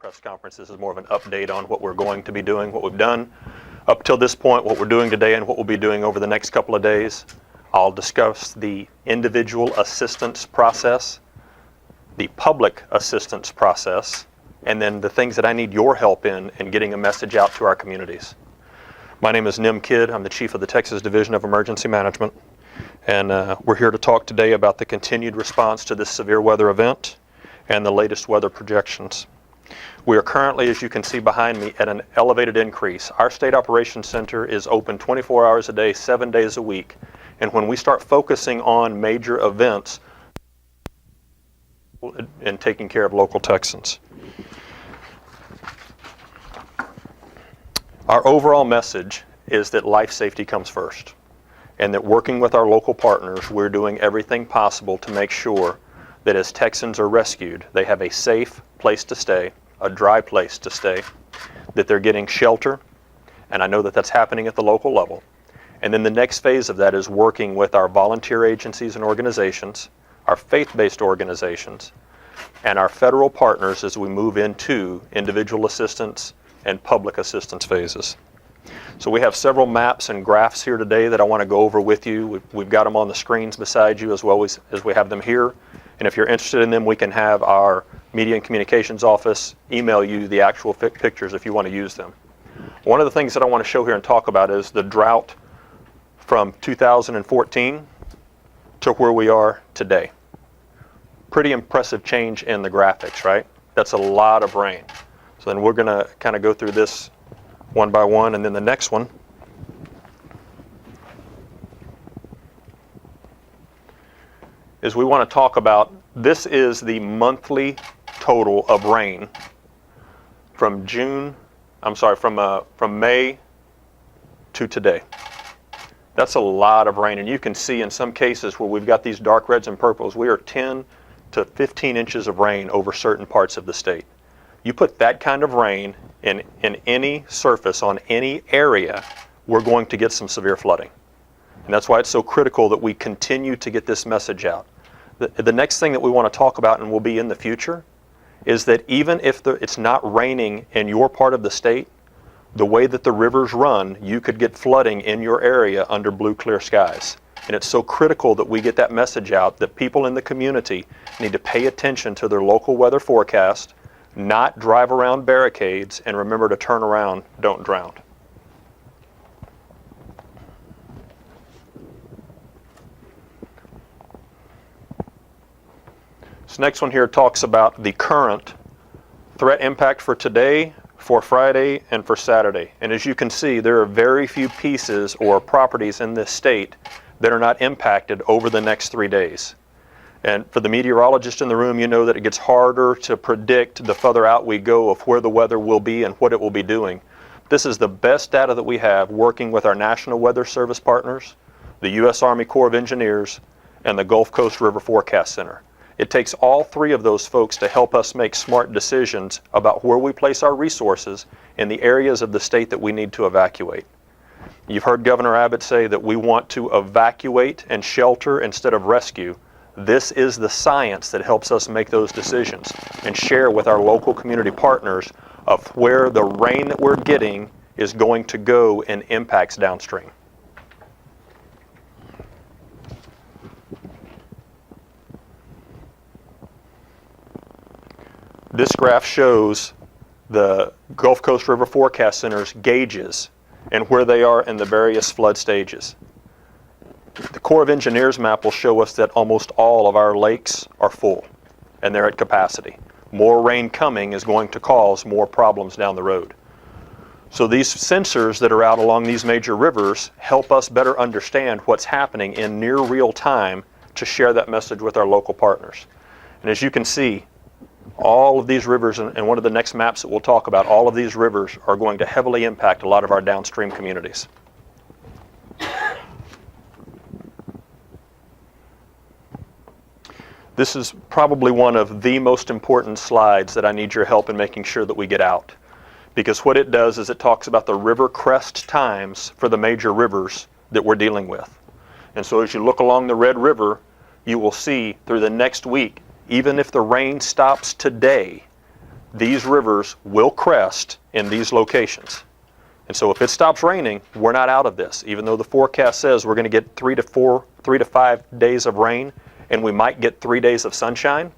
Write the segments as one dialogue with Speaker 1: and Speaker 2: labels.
Speaker 1: press conference. This is more of an update on what we're going to be doing, what we've done up till this point, what we're doing today, and what we'll be doing over the next couple of days. I'll discuss the individual assistance process, the public assistance process, and then the things that I need your help in getting a message out to our communities. My name is Nim Kidd. I'm the Chief of the Texas Division of Emergency Management, and we're here to talk today about the continued response to this severe weather event and the latest weather projections. We are currently, as you can see behind me, at an elevated increase. Our State Operations Center is open 24 hours a day, 7 days a week. And when we start focusing on major events and taking care of local Texans. Our overall message is that life safety comes first, and that working with our local partners, we're doing everything possible to make sure that as Texans are rescued, they have a safe place to stay, a dry place to stay, that they're getting shelter, and I know that that's happening at the local level. And then the next phase of that is working with our volunteer agencies and organizations, our faith-based organizations, and our federal partners as we move into individual assistance and public assistance phases. So we have several maps and graphs here today that I want to go over with you. We've got them on the screens beside you as well as we have them here. And if you're interested in them, we can have our Media and Communications Office email you the actual pictures if you want to use them. One of the things that I want to show here and talk about is the drought from 2014 to where we are today. Pretty impressive change in the graphics, right? That's a lot of rain. So then we're going to kind of go through this one by one, and then the next one is we want to talk about, this is the monthly total of rain from May to today. That's a lot of rain, and you can see in some cases where we've got these dark reds and purples, we are 10 to 15 inches of rain over certain parts of the state. You put that kind of rain in any surface on any area, we're going to get some severe flooding. And that's why it's so critical that we continue to get this message out. The next thing that we want to talk about, and will be in the future, is that even if it's not raining in your part of the state, the way that the rivers run, you could get flooding in your area under blue, clear skies. And it's so critical that we get that message out that people in the community need to pay attention to their local weather forecast, not drive around barricades, and remember to turn around, don't drown. This next one here talks about the current threat impact for today, for Friday, and for Saturday. And as you can see, there are very few pieces or properties in this state that are not impacted over the next 3 days. And for the meteorologist in the room, you know that it gets harder to predict the further out we go of where the weather will be and what it will be doing. This is the best data that we have working with our National Weather Service partners, the U.S. Army Corps of Engineers, and the Gulf Coast River Forecast Center. It takes all three of those folks to help us make smart decisions about where we place our resources in the areas of the state that we need to evacuate. You've heard Governor Abbott say that we want to evacuate and shelter instead of rescue. This is the science that helps us make those decisions and share with our local community partners of where the rain that we're getting is going to go and impacts downstream. This graph shows the Gulf Coast River Forecast Center's gauges and where they are in the various flood stages. The Corps of Engineers map will show us that almost all of our lakes are full and they're at capacity. More rain coming is going to cause more problems down the road. So these sensors that are out along these major rivers help us better understand what's happening in near real time to share that message with our local partners. And as you can see, all of these rivers, and one of the next maps that we'll talk about, all of these rivers are going to heavily impact a lot of our downstream communities. This is probably one of the most important slides that I need your help in making sure that we get out. Because what it does is it talks about the river crest times for the major rivers that we're dealing with. And so as you look along the Red River, you will see through the next week, even if the rain stops today, these rivers will crest in these locations. And so if it stops raining, we're not out of this. Even though the forecast says we're going to get 3 to 5 days of rain, and we might get 3 days of sunshine,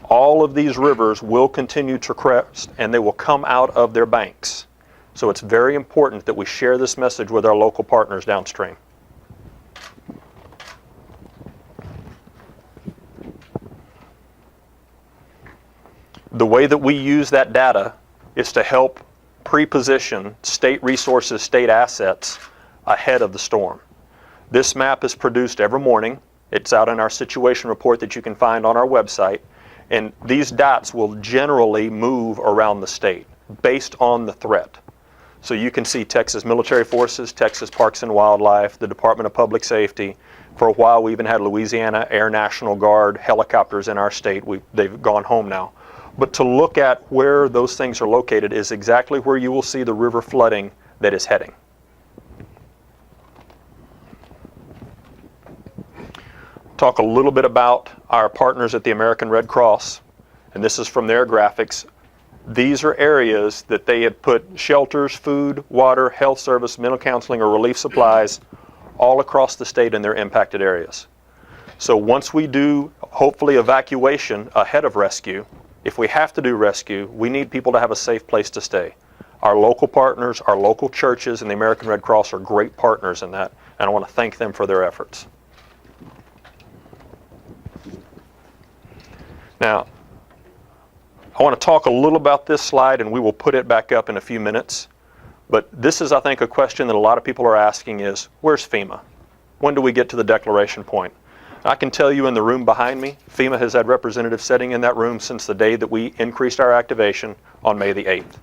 Speaker 1: all of these rivers will continue to crest, and they will come out of their banks. So it's very important that we share this message with our local partners downstream. The way that we use that data is to help pre-position state resources, state assets ahead of the storm. This map is produced every morning. It's out in our situation report that you can find on our website. And these dots will generally move around the state based on the threat. So you can see Texas Military Forces, Texas Parks and Wildlife, the Department of Public Safety. For a while we even had Louisiana Air National Guard helicopters in our state. They've gone home now. But to look at where those things are located is exactly where you will see the river flooding that is heading. Talk a little bit about our partners at the American Red Cross, and this is from their graphics. These are areas that they have put shelters, food, water, health service, mental counseling, or relief supplies all across the state in their impacted areas. So once we do, hopefully, evacuation ahead of rescue, if we have to do rescue, we need people to have a safe place to stay. Our local partners, our local churches, and the American Red Cross are great partners in that, and I want to thank them for their efforts. Now, I want to talk a little about this slide, and we will put it back up in a few minutes. But this is, I think, a question that a lot of people are asking is, where's FEMA? When do we get to the declaration point? I can tell you in the room behind me, FEMA has had representatives sitting in that room since the day that we increased our activation on May the 8th.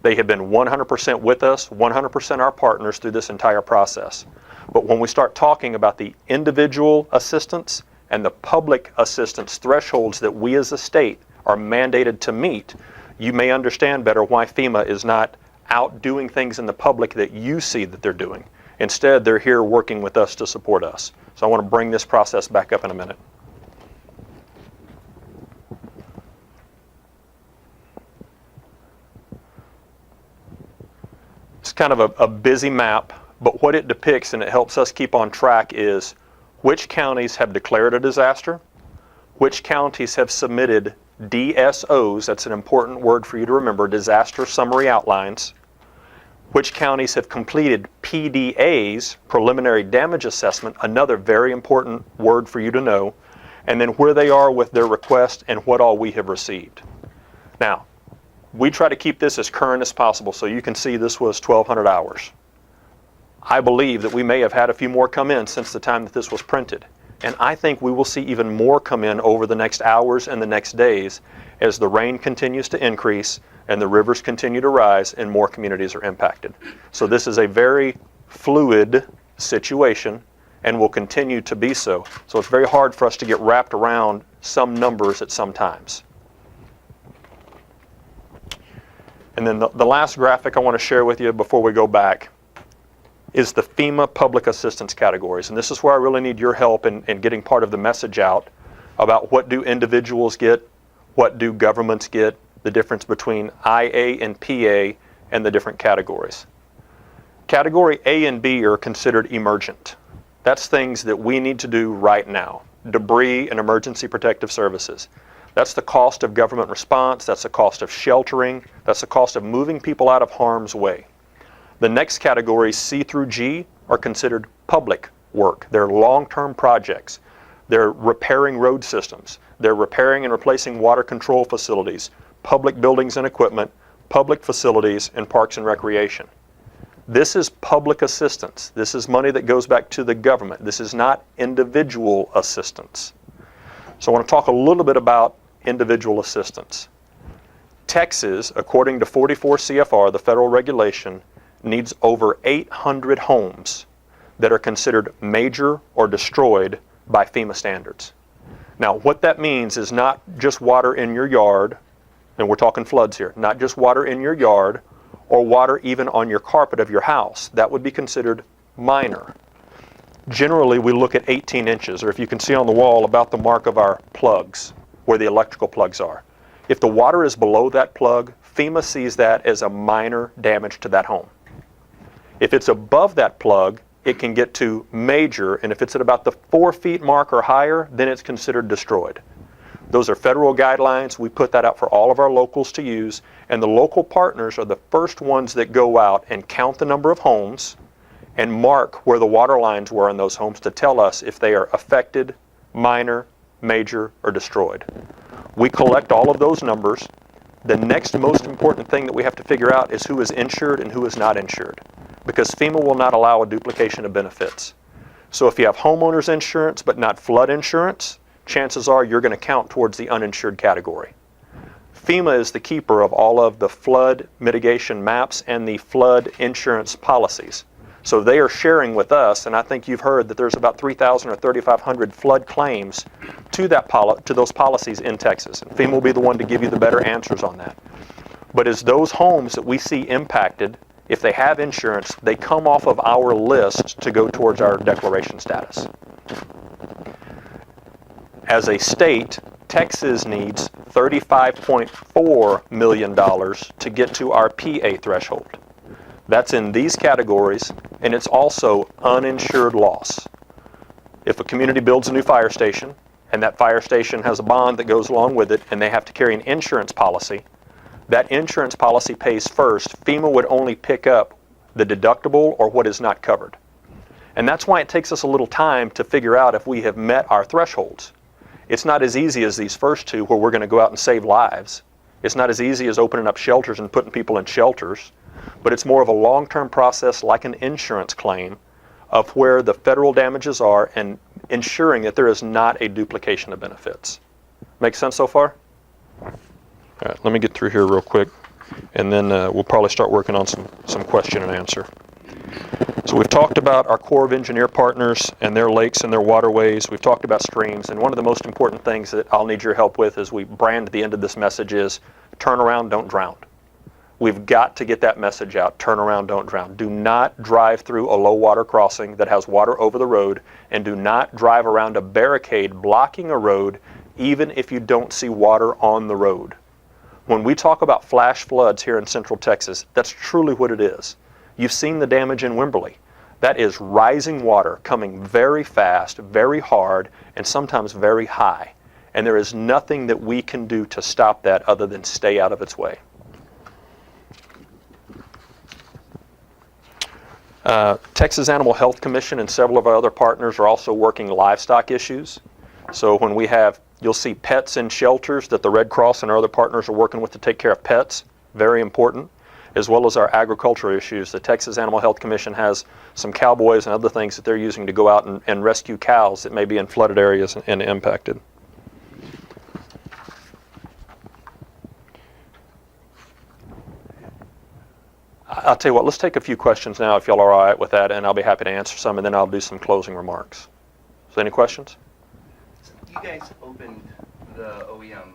Speaker 1: They have been 100% with us, 100% our partners through this entire process. But when we start talking about the individual assistance and the public assistance thresholds that we as a state are mandated to meet, you may understand better why FEMA is not out doing things in the public that you see that they're doing. Instead, they're here working with us to support us. So I want to bring this process back up in a minute. It's kind of a busy map, but what it depicts, and it helps us keep on track, is which counties have declared a disaster, which counties have submitted DSOs, that's an important word for you to remember, disaster summary outlines, which counties have completed PDAs, preliminary damage assessment, another very important word for you to know, and then where they are with their request and what all we have received. Now, we try to keep this as current as possible, so you can see this was 1,200 hours. I believe that we may have had a few more come in since the time that this was printed, and I think we will see even more come in over the next hours and the next days as the rain continues to increase and the rivers continue to rise and more communities are impacted. So this is a very fluid situation and will continue to be so. So it's very hard for us to get wrapped around some numbers at some times. And then the last graphic I want to share with you before we go back is the FEMA public assistance categories. And this is where I really need your help in getting part of the message out about what do individuals get, what do governments get, the difference between IA and PA, and the different categories. Category A and B are considered emergent. That's things that we need to do right now. Debris and emergency protective services. That's the cost of government response, that's the cost of sheltering, that's the cost of moving people out of harm's way. The next category, C through G, are considered public work. They're long-term projects. They're repairing road systems. They're repairing and replacing water control facilities, public buildings and equipment, public facilities, and parks and recreation. This is public assistance. This is money that goes back to the government. This is not individual assistance. So I want to talk a little bit about individual assistance. Texas, according to 44 CFR, the federal regulation, needs over 800 homes that are considered major or destroyed by FEMA standards. Now, what that means is not just water in your yard, and we're talking floods here, not just water in your yard or water even on your carpet of your house. That would be considered minor. Generally, we look at 18 inches, or if you can see on the wall, about the mark of our plugs, where the electrical plugs are. If the water is below that plug, FEMA sees that as a minor damage to that home. If it's above that plug, it can get to major, and if it's at about the 4 feet mark or higher, then it's considered destroyed. Those are federal guidelines. We put that out for all of our locals to use, and the local partners are the first ones that go out and count the number of homes and mark where the water lines were in those homes to tell us if they are affected, minor, major, or destroyed. We collect all of those numbers. The next most important thing that we have to figure out is who is insured and who is not insured, because FEMA will not allow a duplication of benefits. So if you have homeowners insurance but not flood insurance, chances are you're going to count towards the uninsured category. FEMA is the keeper of all of the flood mitigation maps and the flood insurance policies. So they are sharing with us, and I think you've heard that there's about 3,000 or 3,500 flood claims to those policies in Texas. And FEMA will be the one to give you the better answers on that. But as those homes that we see impacted, if they have insurance, they come off of our list to go towards our declaration status. As a state, Texas needs $35.4 million to get to our PA threshold. That's in these categories, and it's also uninsured loss. If a community builds a new fire station, and that fire station has a bond that goes along with it, and they have to carry an insurance policy, that insurance policy pays first. FEMA would only pick up the deductible or what is not covered. And that's why it takes us a little time to figure out if we have met our thresholds. It's not as easy as these first two where we're going to go out and save lives. It's not as easy as opening up shelters and putting people in shelters. But it's more of a long-term process like an insurance claim of where the federal damages are and ensuring that there is not a duplication of benefits. Make sense so far? All right, let me get through here real quick, and then we'll probably start working on some question and answer. So we've talked about our Corps of Engineer partners and their lakes and their waterways. We've talked about streams, and one of the most important things that I'll need your help with as we brand the end of this message is turn around, don't drown. We've got to get that message out. Turn around, don't drown. Do not drive through a low water crossing that has water over the road, and do not drive around a barricade blocking a road even if you don't see water on the road. When we talk about flash floods here in Central Texas, that's truly what it is. You've seen the damage in Wimberley. That is rising water coming very fast, very hard, and sometimes very high. And there is nothing that we can do to stop that other than stay out of its way. Texas Animal Health Commission and several of our other partners are also working livestock issues. So when we have, you'll see pets in shelters that the Red Cross and our other partners are working with to take care of pets, very important, as well as our agriculture issues. The Texas Animal Health Commission has some cowboys and other things that they're using to go out and rescue cows that may be in flooded areas and impacted. I'll tell you what, let's take a few questions now if y'all are all right with that, and I'll be happy to answer some, and then I'll do some closing remarks. So any questions?
Speaker 2: You guys opened the OEM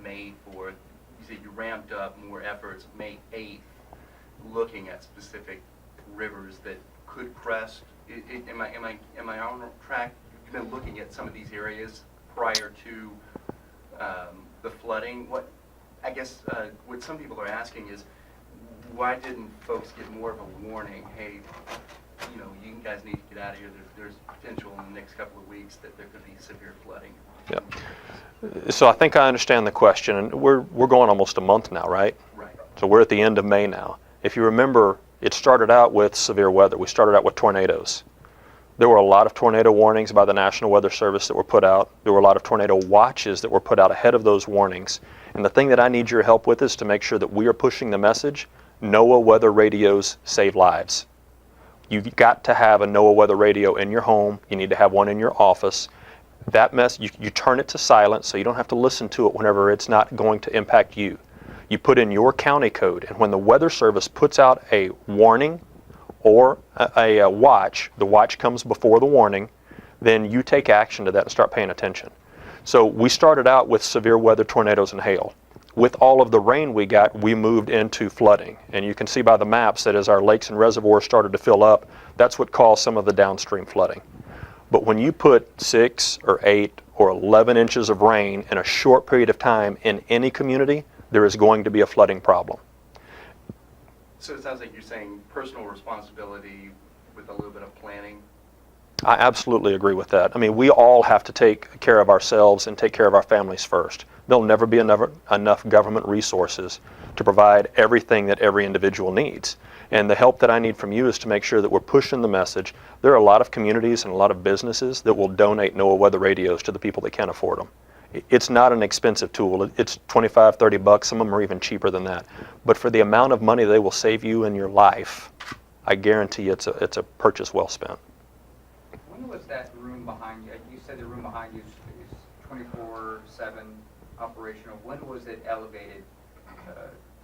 Speaker 2: May 4th. You said you ramped up more efforts May 8th, looking at specific rivers that could crest. Am I on track? You've been looking at some of these areas prior to the flooding. What I guess what some people are asking is, why didn't folks get more of a warning? Hey, you know, you guys need to get out of here. There's potential in the next couple of weeks that there could be severe flooding.
Speaker 1: Yeah. So I think I understand the question, and we're going almost a month now, right?
Speaker 2: Right.
Speaker 1: So we're at the end of May now. If you remember, it started out with severe weather. We started out with tornadoes. There were a lot of tornado warnings by the National Weather Service that were put out. There were a lot of tornado watches that were put out ahead of those warnings. And the thing that I need your help with is to make sure that we are pushing the message. NOAA weather radios save lives. You've got to have a NOAA weather radio in your home. You need to have one in your office. That you turn it to silent so you don't have to listen to it whenever it's not going to impact you. You put in your county code, and when the Weather Service puts out a warning or a watch, the watch comes before the warning, then you take action to that and start paying attention. So we started out with severe weather, tornadoes, and hail. With all of the rain we got, we moved into flooding. And you can see by the maps that as our lakes and reservoirs started to fill up, that's what caused some of the downstream flooding. But when you put 6 or 8 or 11 inches of rain in a short period of time in any community, there is going to be a flooding problem.
Speaker 2: So it sounds like you're saying personal responsibility with a little bit of planning.
Speaker 1: I absolutely agree with that. I mean, we all have to take care of ourselves and take care of our families first. There'll never be enough government resources to provide everything that every individual needs. And the help that I need from you is to make sure that we're pushing the message. There are a lot of communities and a lot of businesses that will donate NOAA weather radios to the people that can't afford them. It's not an expensive tool. It's 25, 30 bucks. Some of them are even cheaper than that. But for the amount of money they will save you in your life, I guarantee you it's a purchase well spent.
Speaker 3: When was that room behind you? You said the room behind you is 24/7 operational. When was it elevated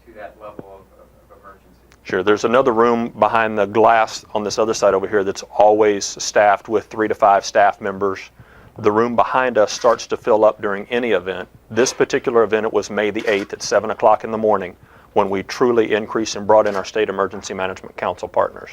Speaker 3: to that level of emergency?
Speaker 1: Sure. There's another room behind the glass on this other side over here that's always staffed with 3 to 5 staff members. The room behind us starts to fill up during any event. This particular event, it was May the 8th at 7 o'clock in the morning when we truly increased and brought in our State Emergency Management Council partners.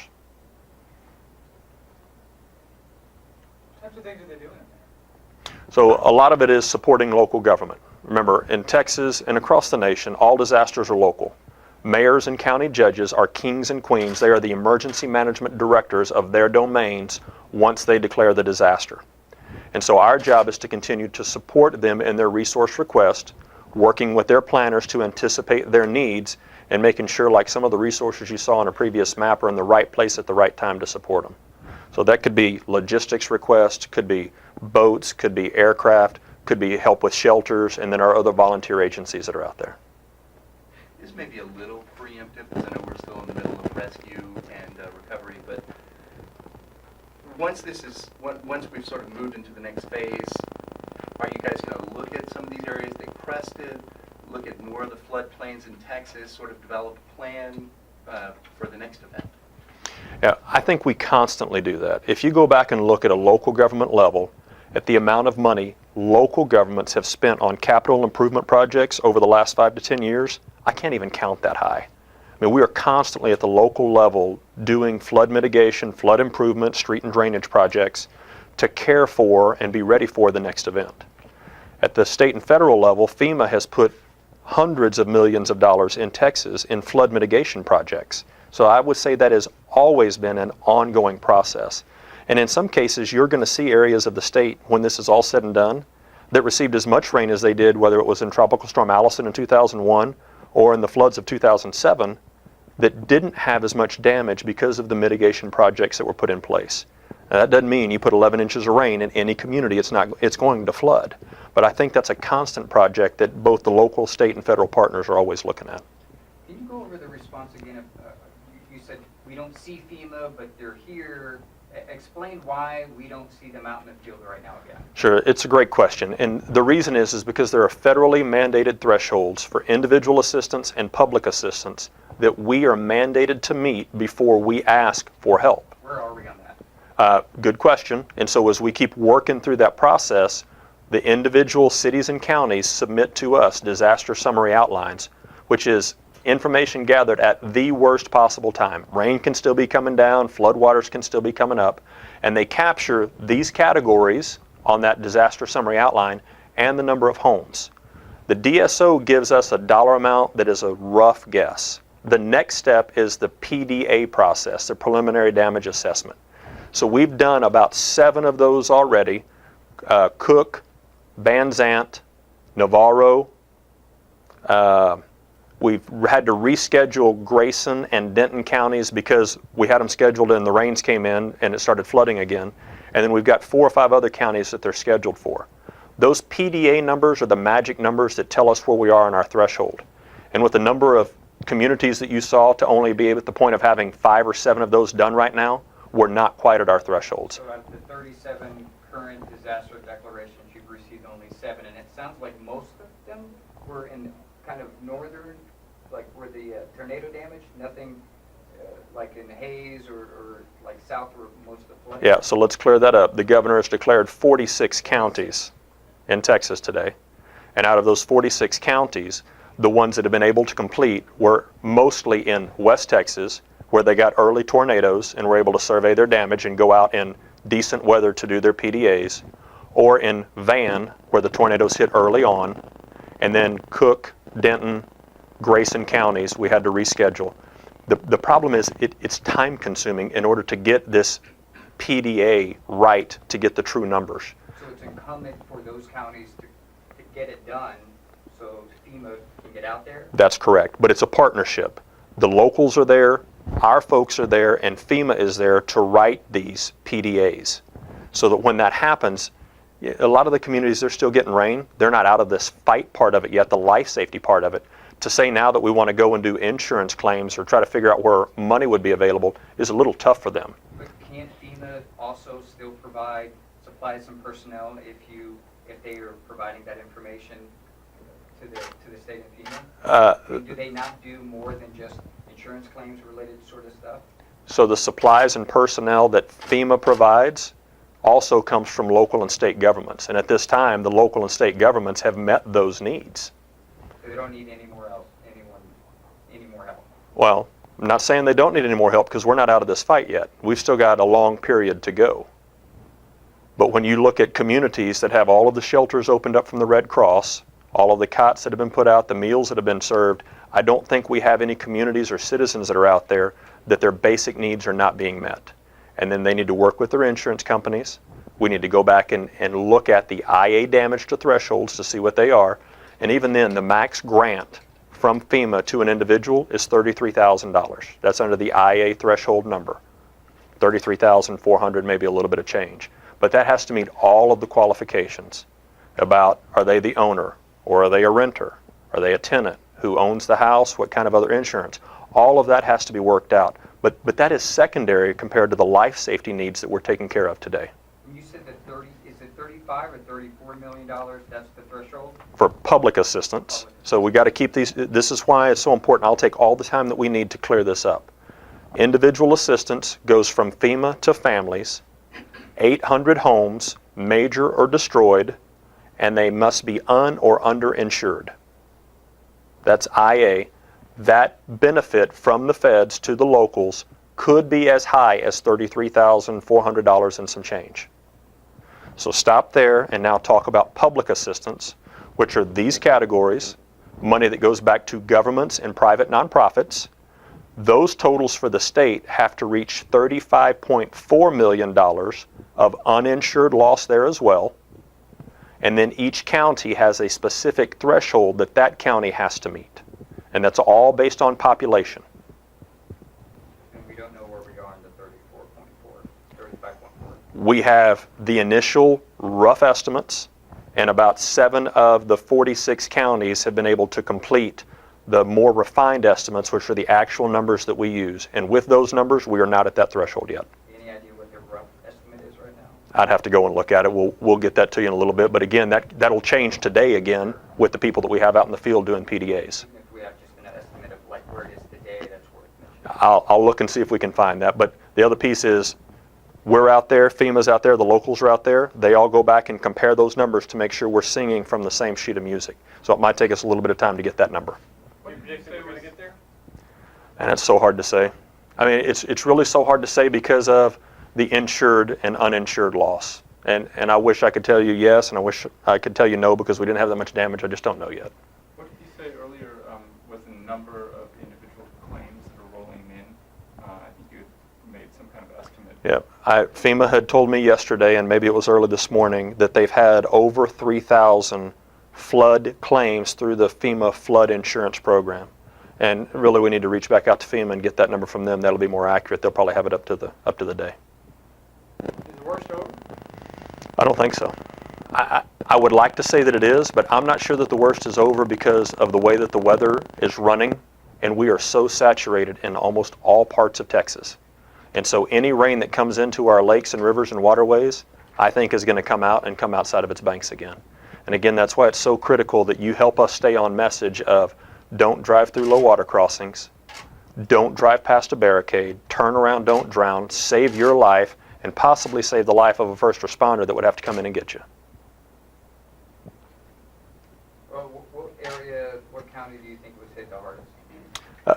Speaker 3: What types of things are they doing in there?
Speaker 1: So a lot of it is supporting local government. Remember, in Texas and across the nation, all disasters are local. Mayors and county judges are kings and queens. They are the emergency management directors of their domains once they declare the disaster. And so our job is to continue to support them in their resource request, working with their planners to anticipate their needs, and making sure, like some of the resources you saw on a previous map, are in the right place at the right time to support them. So that could be logistics requests, could be boats, could be aircraft, could be help with shelters, and then our other volunteer agencies that are out there.
Speaker 2: This may be a little preemptive because I know we're still in the middle of rescue and recovery, but once we've sort of moved into the next phase, are you guys going to look at some of these areas they crested, look at more of the floodplains in Texas, sort of develop a plan for the next event?
Speaker 1: Yeah, I think we constantly do that. If you go back and look at a local government level, at the amount of money local governments have spent on capital improvement projects over the last 5 to 10 years, I can't even count that high. I mean, we are constantly at the local level doing flood mitigation, flood improvement, street and drainage projects to care for and be ready for the next event. At the state and federal level, FEMA has put hundreds of millions of dollars in Texas in flood mitigation projects. So I would say that has always been an ongoing process. And in some cases, you're going to see areas of the state, when this is all said and done, that received as much rain as they did, whether it was in Tropical Storm Allison in 2001 or in the floods of 2007, that didn't have as much damage because of the mitigation projects that were put in place. Now, that doesn't mean you put 11 inches of rain in any community, it's going to flood. But I think that's a constant project that both the local, state, and federal partners are always looking at.
Speaker 3: Can you go over the response again? You said we don't see FEMA, but they're here. Explain why we don't see them out in the field right now again.
Speaker 1: Sure, it's a great question. And the reason is because there are federally mandated thresholds for individual assistance and public assistance that we are mandated to meet before we ask for help.
Speaker 3: Where are we on that?
Speaker 1: Good question. And so as we keep working through that process, the individual cities and counties submit to us disaster summary outlines, which is information gathered at the worst possible time. Rain can still be coming down, floodwaters can still be coming up, and they capture these categories on that disaster summary outline and the number of homes. The DSO gives us a dollar amount that is a rough guess. The next step is the PDA process, the preliminary damage assessment. So we've done about 7 of those already. Cook, Van Zant, Navarro. We've had to reschedule Grayson and Denton counties because we had them scheduled and the rains came in and it started flooding again. And then we've got 4 or 5 other counties that they're scheduled for. Those PDA numbers are the magic numbers that tell us where we are in our threshold. And with the number of communities that you saw to only be at the point of having 5 or 7 of those done right now, we're not quite at our thresholds.
Speaker 3: So out of the 37 current disaster declarations, you've received only 7, and it sounds like most of them were in kind of northern, like where the tornado damage, nothing like in Hayes or like south where most of the flooding.
Speaker 1: Yeah, so let's clear that up. The governor has declared 46 counties in Texas today. And out of those 46 counties, the ones that have been able to complete were mostly in West Texas, where they got early tornadoes and were able to survey their damage and go out in decent weather to do their PDAs, or in Van, where the tornadoes hit early on, and then Cook, Denton, Grayson counties, we had to reschedule. The problem is it's time consuming in order to get this PDA right to get the true numbers.
Speaker 3: So it's incumbent for those counties to get it done so FEMA can get out there?
Speaker 1: That's correct, but it's a partnership. The locals are there, our folks are there, and FEMA is there to write these PDAs. So that when that happens, a lot of the communities, they're still getting rain. They're not out of this fight part of it yet, the life safety part of it. To say now that we want to go and do insurance claims or try to figure out where money would be available is a little tough for them.
Speaker 3: But can't FEMA also still provide supplies and personnel if they are providing that information to the state of FEMA? Do they not do more than just insurance claims related sort of stuff?
Speaker 1: So the supplies and personnel that FEMA provides also comes from local and state governments. And at this time, the local and state governments have met those needs.
Speaker 3: So they don't need any more help.
Speaker 1: Well, I'm not saying they don't need any more help because we're not out of this fight yet. We've still got a long period to go. But when you look at communities that have all of the shelters opened up from the Red Cross, all of the cots that have been put out, the meals that have been served, I don't think we have any communities or citizens that are out there that their basic needs are not being met. And then they need to work with their insurance companies. We need to go back and look at the IA damage to thresholds to see what they are. And even then, the max grant from FEMA to an individual is $33,000. That's under the IA threshold number. $33,400, maybe a little bit of change. But that has to meet all of the qualifications about, are they the owner, or are they a renter? Are they a tenant? Who owns the house? What kind of other insurance? All of that has to be worked out. But that is secondary compared to the life safety needs that we're taking care of today.
Speaker 3: You said that is it 35 or $34 million, that's the threshold?
Speaker 1: For public assistance. So we got to keep these, this is why it's so important. I'll take all the time that we need to clear this up. Individual assistance goes from FEMA to families, 800 homes, major or destroyed, and they must be un or underinsured. That's IA. That benefit from the feds to the locals could be as high as $33,400 and some change. So stop there and now talk about public assistance, which are these categories, money that goes back to governments and private nonprofits. Those totals for the state have to reach $35.4 million of uninsured loss there as well. And then each county has a specific threshold that that county has to meet. And that's all based on population.
Speaker 3: And we don't know where we are in the 35.4.
Speaker 1: We have the initial rough estimates, and about 7 of the 46 counties have been able to complete the more refined estimates, which are the actual numbers that we use. And with those numbers, we are not at that threshold yet.
Speaker 3: Any idea what the rough estimate is right now?
Speaker 1: I'd have to go and look at it. We'll get that to you in a little bit. But again, that'll change today again with the people that we have out in the field doing PDAs.
Speaker 3: Even if we have just an estimate of like where it is today, that's worth mentioning.
Speaker 1: I'll look and see if we can find that. But the other piece is we're out there, FEMA's out there, the locals are out there. They all go back and compare those numbers to make sure we're singing from the same sheet of music. So it might take us a little bit of time to get that number.
Speaker 3: What did you say we're going to get there?
Speaker 1: And it's so hard to say. I mean, it's really so hard to say because of the insured and uninsured loss. And I wish I could tell you yes, and I wish I could tell you no because we didn't have that much damage. I just don't know yet.
Speaker 4: What did you say earlier was the number of individual claims that are rolling in? I think you had made some kind of estimate.
Speaker 1: Yeah, FEMA had told me yesterday, and maybe it was early this morning, that they've had over 3,000 flood claims through the FEMA flood insurance program. And really we need to reach back out to FEMA and get that number from them. That'll be more accurate. They'll probably have it up to the day.
Speaker 3: Is the worst over?
Speaker 1: I don't think so. I would like to say that it is, but I'm not sure that the worst is over because of the way that the weather is running, and we are so saturated in almost all parts of Texas. And so any rain that comes into our lakes and rivers and waterways, I think is going to come out and come outside of its banks again. And again, that's why it's so critical that you help us stay on message of don't drive through low water crossings, don't drive past a barricade, turn around, don't drown, save your life, and possibly save the life of a first responder that would have to come in and get you.
Speaker 3: Well, what area, what county do you think was hit the hardest?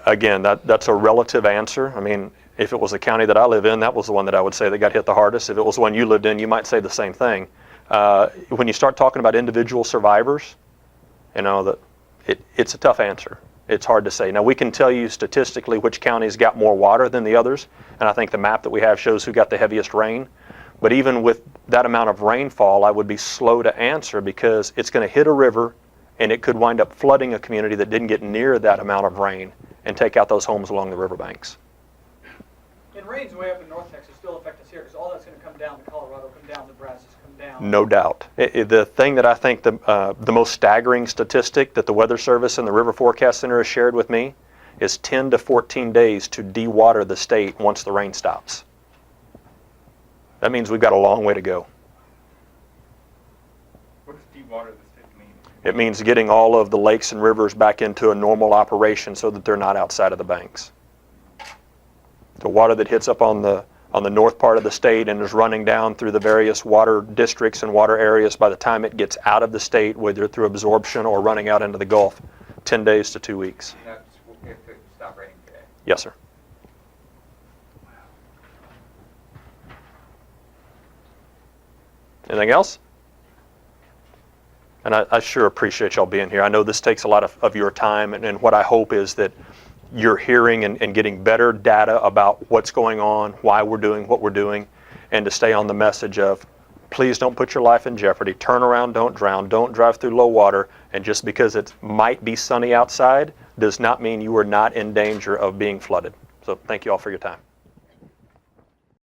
Speaker 1: Again, that's a relative answer. I mean, if it was the county that I live in, that was the one that I would say that got hit the hardest. If it was the one you lived in, you might say the same thing. When you start talking about individual survivors, you know, it's a tough answer. It's hard to say. Now, we can tell you statistically which counties got more water than the others, and I think the map that we have shows who got the heaviest rain. But even with that amount of rainfall, I would be slow to answer because it's going to hit a river, and it could wind up flooding a community that didn't get near that amount of rain and take out those homes along the riverbanks.
Speaker 5: And rains way up in North Texas still affect us here because all that's going to come down to Colorado, come down to Brazos, come down.
Speaker 1: No doubt. The thing that I think the most staggering statistic that the Weather Service and the River Forecast Center has shared with me is 10 to 14 days to dewater the state once the rain stops. That means we've got a long way to go.
Speaker 4: What does dewater the state mean?
Speaker 1: It means getting all of the lakes and rivers back into a normal operation so that they're not outside of the banks. The water that hits up on the north part of the state and is running down through the various water districts and water areas, by the time it gets out of the state, whether through absorption or running out into the Gulf, 10 days to 2 weeks.
Speaker 3: That's if it stopped raining today.
Speaker 1: Yes, sir. Anything else? And I sure appreciate y'all being here. I know this takes a lot of your time, and what I hope is that you're hearing and getting better data about what's going on, why we're doing what we're doing, and to stay on the message of please don't put your life in jeopardy. Turn around, don't drown, don't drive through low water, and just because it might be sunny outside does not mean you are not in danger of being flooded. So thank you all for your time.